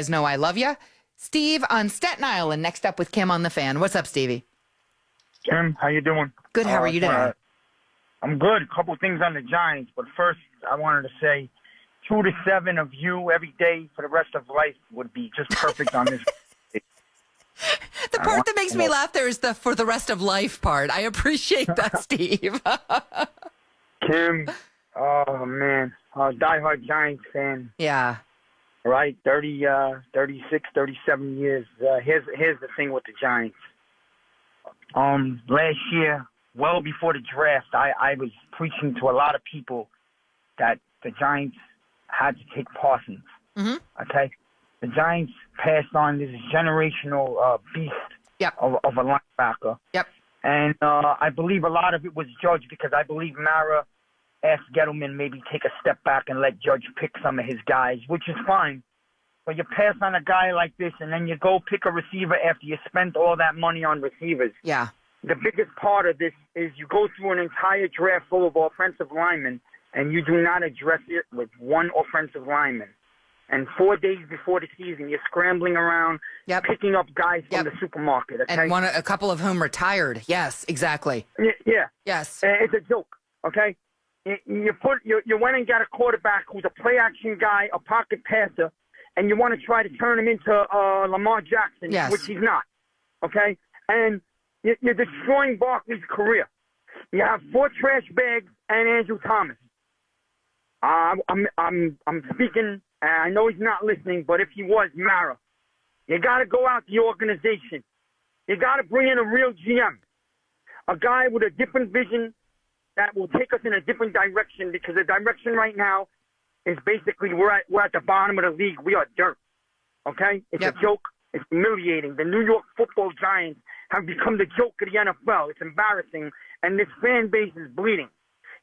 guys know I love you. Steve on Staten Island, next up with Kim on the Fan. What's up, Stevie? Kim, how you doing? Good. How are you doing? I'm good. A couple things on the Giants, but first I wanted to say 2 to 7 of you every day for the rest of life would be just perfect on this. The part that makes me laugh there is the for the rest of life part. I appreciate that, Steve. Kim, oh man, diehard Giants fan. Yeah. Right, 36, 37 years. Here's the thing with the Giants. Last year, well before the draft, I was preaching to a lot of people that the Giants had to take Parsons. Mm-hmm. Okay? The Giants passed on this generational beast of a linebacker. Yep. And I believe a lot of it was Judge because I believe Mara asked Gettleman maybe take a step back and let Judge pick some of his guys, which is fine. But you pass on a guy like this and then you go pick a receiver after you spent all that money on receivers. Yeah. The biggest part of this is you go through an entire draft full of offensive linemen and you do not address it with one offensive lineman. And 4 days before the season, you're scrambling around, picking up guys from the supermarket. Okay? And a couple of whom retired. Yes, exactly. Yeah. Yes. It's a joke, okay? You went and got a quarterback who's a play-action guy, a pocket passer, and you want to try to turn him into Lamar Jackson, which he's not, okay? And you're destroying Barkley's career. You have 4 trash bags and Andrew Thomas. I'm speaking. I know he's not listening, but if he was, Mara, you got to go out the organization. You got to bring in a real GM, a guy with a different vision that will take us in a different direction because the direction right now is basically we're at the bottom of the league. We are dirt, okay? It's a joke. It's humiliating. The New York Football Giants have become the joke of the NFL. It's embarrassing, and this fan base is bleeding.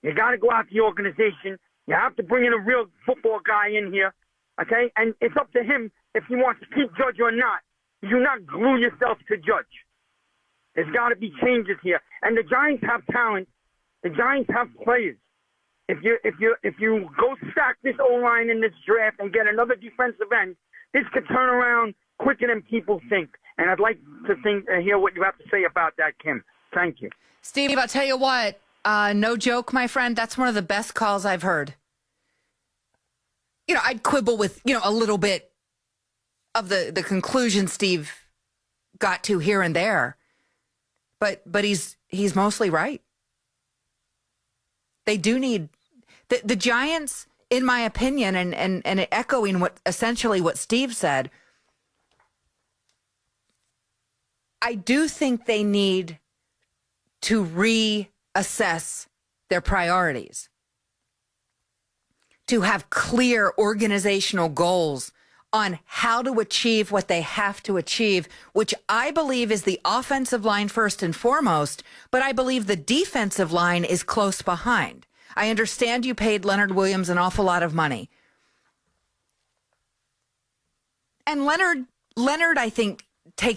You got to go out the organization. You have to bring in a real football guy in here. Okay, and it's up to him if he wants to keep Judge or not. You do not glue yourself to Judge. There's got to be changes here, and the Giants have talent. The Giants have players. If you go stack this O-line in this draft and get another defensive end, this could turn around quicker than people think. And I'd like to hear what you have to say about that, Kim. Thank you, Steve. I'll tell you what. No joke, my friend. That's one of the best calls I've heard. I'd quibble with, a little bit of the conclusion Steve got to here and there. But he's mostly right. They do need the Giants, in my opinion, and echoing what Steve said. I do think they need to reassess their priorities, to have clear organizational goals on how to achieve what they have to achieve, which I believe is the offensive line first and foremost, but I believe the defensive line is close behind. I understand you paid Leonard Williams an awful lot of money. And Leonard, I think, takes